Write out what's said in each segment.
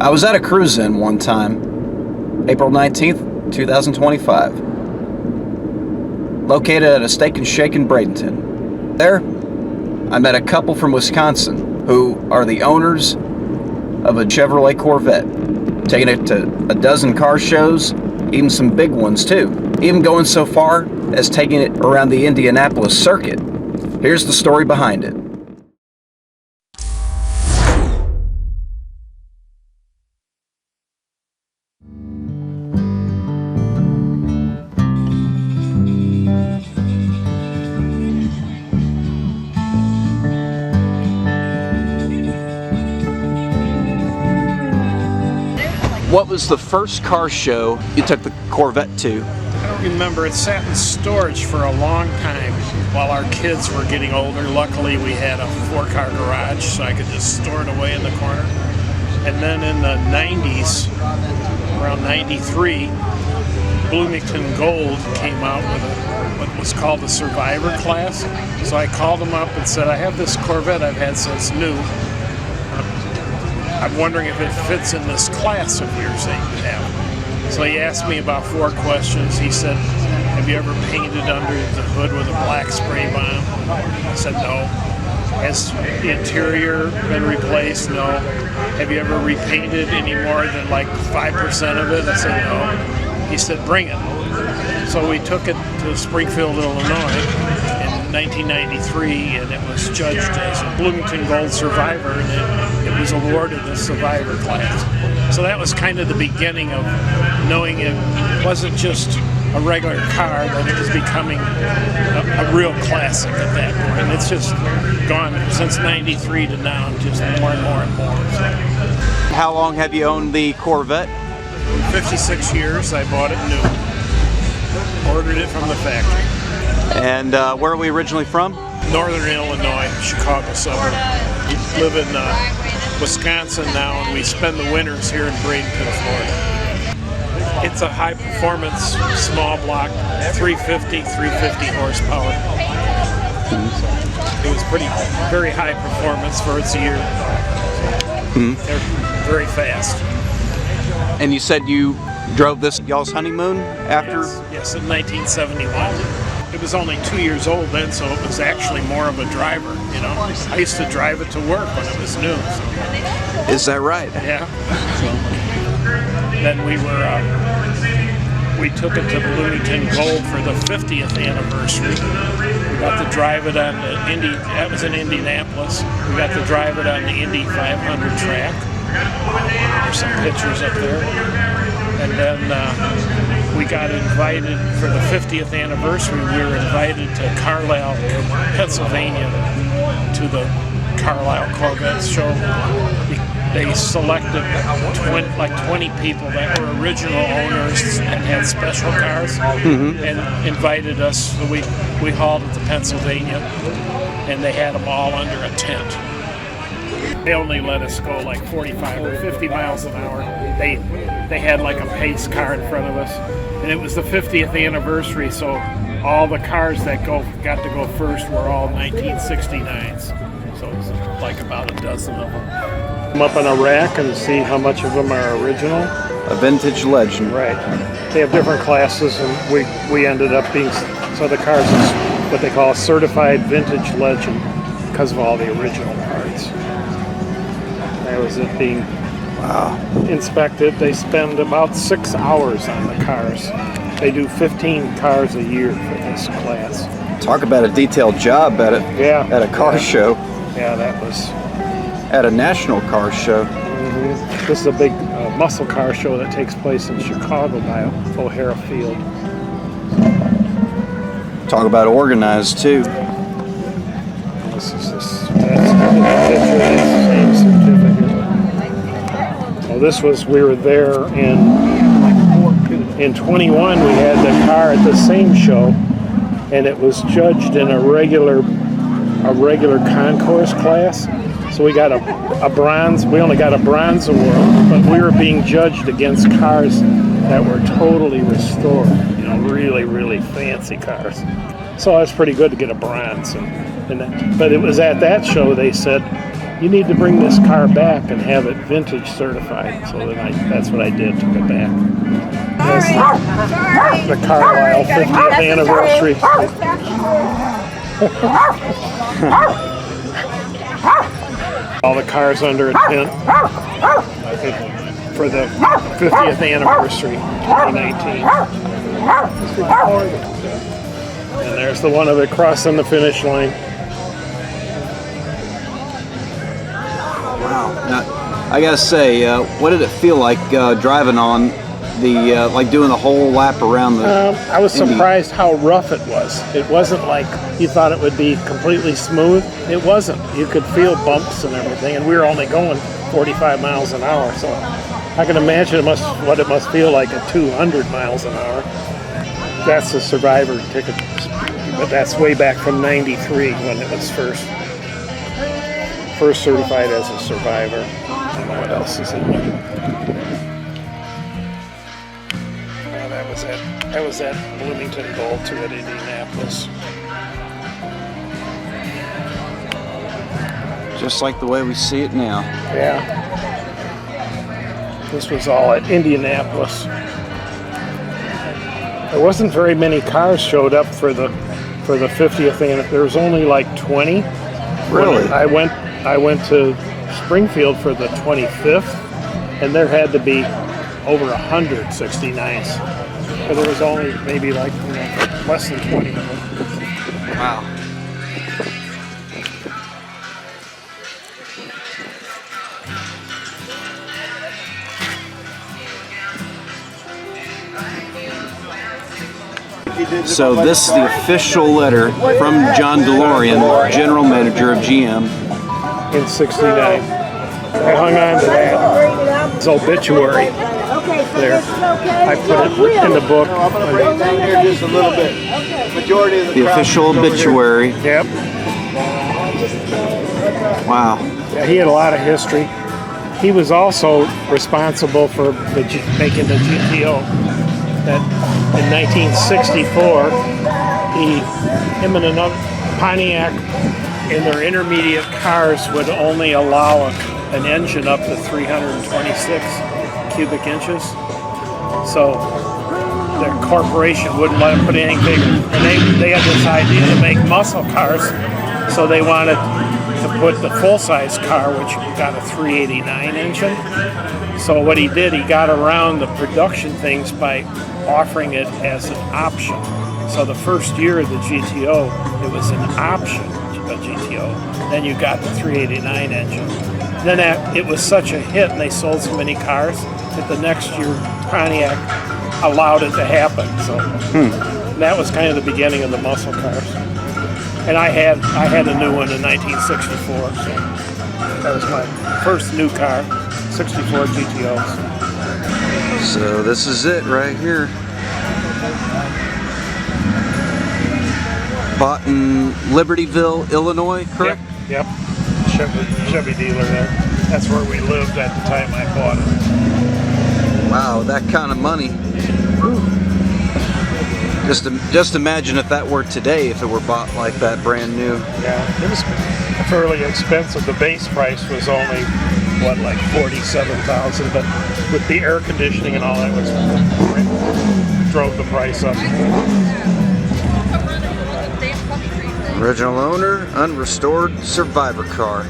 I was at a cruise-in one time, April 19th, 2025, located at a Steak and Shake in Bradenton. There, I met a couple from Wisconsin who are the owners of a Chevrolet Corvette, taking it to a dozen car shows, even some big ones too, even going so far as taking it around the Indianapolis circuit. Here's the story behind it. What was the first car show you took the Corvette to? I don't remember. It sat in storage for a long time while our kids were getting older. Luckily, we had a 4-car garage, so I could just store it away in the corner. And then in the 90s, around 93, Bloomington Gold came out with what was called the Survivor class. So I called them up and said, I have this Corvette I've had since new. I'm wondering if it fits in this class of yours that you have. So he asked me about 4 questions. He said, have you ever painted under the hood with a black spray bomb? I said, no. Has the interior been replaced? No. Have you ever repainted any more than like 5% of it? I said, no. He said, bring it. So we took it to Springfield, Illinois in 1993, and it was judged as a Bloomington Gold Survivor, and it was awarded the Survivor class. So that was kind of the beginning of knowing it wasn't just a regular car, that it was becoming a real classic at that point. And it's just gone since 93 to now, just more and more and more. So. How long have you owned the Corvette? 56 years. I bought it new. Ordered it from the factory. And where are we originally from? Northern Illinois, Chicago suburb. We live in Wisconsin now, and we spend the winters here in Bradenton, Florida. It's a high-performance, small block, 350 horsepower. It was very high performance for its year. They're very fast. And you said you drove this y'all's honeymoon after? Yes, in 1971. It was only 2 years old then, so it was actually more of a driver, you know. I used to drive it to work when it was new. So. Is that right? Yeah. So then we took it to Bloomington Gold for the 50th anniversary. We got to drive it on the that was in Indianapolis. We got to drive it on the Indy 500 track. There's some pictures up there. And then we got invited for the 50th anniversary. We were invited to Carlisle, Pennsylvania, to the Carlisle Corvette show. They selected 20 people that were original owners and had special cars, and invited us. So we hauled it to Pennsylvania, and they had them all under a tent. They only let us go like 45 or 50 miles an hour. They had like a pace car in front of us, and it was the 50th anniversary, so all the cars that got to go first were all 1969s. So it was like about a dozen of them. Come up on a rack and see how much of them are original. A vintage legend. Right. They have different classes, and we ended up being, so the cars is what they call a certified vintage legend because of all the original parts. That was it being inspected. They spend about 6 hours on the cars. They do 15 cars a year for this class. Talk about a detailed job at a car show. Yeah, that was at a national car show. This is a big muscle car show that takes place in Chicago by O'Hara Field. Talk about organized too. That's the same certificate. Well, this was, we were there in 21. We had the car at the same show, and it was judged in a regular concourse class. So we got a bronze. We only got a bronze award, but we were being judged against cars that were totally restored. You know, really, really fancy cars. So that's pretty good to get a bronze. But it was at that show they said You need to bring this car back and have it vintage certified. So then that's what I did, took it back. That's the Carlisle 50th anniversary. All the cars under a tent for the 50th anniversary, 2019. And there's the one of it crossing the finish line. Wow. Now, I gotta say, what did it feel like driving on the, like doing the whole lap around the I was Indy? surprised how rough it was. It wasn't like you thought it would be completely smooth. It wasn't. You could feel bumps and everything, and we were only going 45 miles an hour, so I can imagine what it must feel like at 200 miles an hour. That's the Survivor ticket, but that's way back from '93 when it was first certified as a Survivor. I don't know what else is in there. That was at Bloomington Gold too at Indianapolis. Just like the way we see it now. Yeah. This was all at Indianapolis. There wasn't very many cars showed up for the 50th anniversary. There was only like 20. Really? I went to Springfield for the 25th, and there had to be over 100 69s. But there was only maybe like less than 20 of them. Wow. So this is the official letter from John DeLorean, General Manager of GM. In 69. I hung on to that. It's obituary there. I put it in the book. Just a little bit. Majority of The official obituary. Yep. Wow. Yeah, he had a lot of history. He was also responsible for making the GTO. That in 1964, him and another Pontiac in their intermediate cars would only allow an engine up to 326 cubic inches. So their corporation wouldn't let them put anything bigger. And they had this idea to make muscle cars, so they wanted to put the full-size car, which got a 389 engine. So what he did, he got around the production things by offering it as an option. So the first year of the GTO, it was an option, a GTO. Then you got the 389 engine. Then it was such a hit and they sold so many cars that the next year Pontiac allowed it to happen. So that was kind of the beginning of the muscle cars. And I had a new one in 1964. So that was my first new car, 64 GTOs. So this is it right here. Bought in Libertyville, Illinois, correct? Yep. Chevy dealer there. That's where we lived at the time I bought it. Wow, that kind of money. Just imagine if that were today, if it were bought like that brand new. Yeah, it was fairly expensive. The base price was only, what, like $47,000, but with the air conditioning and all that, drove the price up. Original owner, unrestored Survivor car.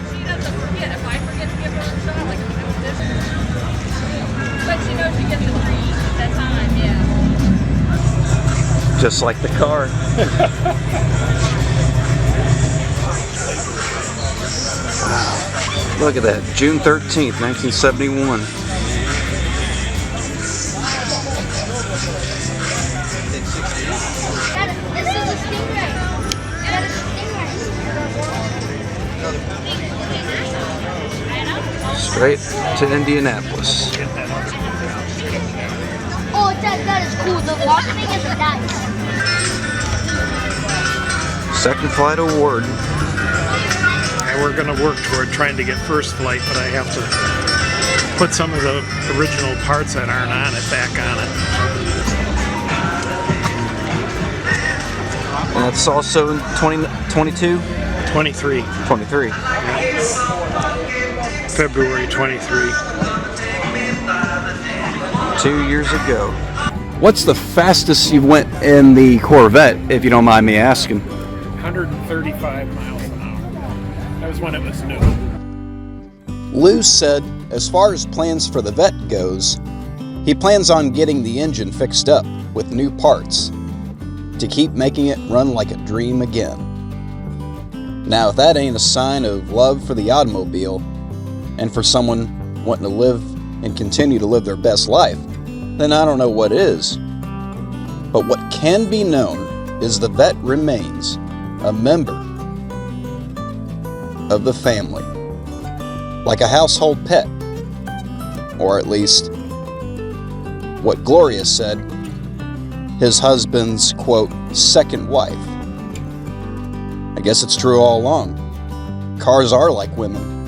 Just like the car. Wow. Look at that. June 13th, 1971. Straight to Indianapolis. Oh, that is cool. The marketing is nice. Second flight award. And we're going to work toward trying to get first flight, but I have to put some of the original parts that aren't on it back on it. And that's also in 2022? 23. 23. February 23. 2 years ago. What's the fastest you went in the Corvette, if you don't mind me asking? 135 miles an hour. That was when it was new. Lou said, as far as plans for the Vette goes, he plans on getting the engine fixed up with new parts to keep making it run like a dream again. Now, if that ain't a sign of love for the automobile and for someone wanting to live and continue to live their best life, then I don't know what is. But what can be known is the Vette remains a member of the family, like a household pet, or at least what Gloria said, his husband's, quote, second wife. I guess it's true all along. Cars are like women.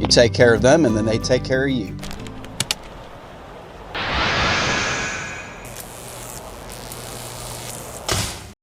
You take care of them and then they take care of you.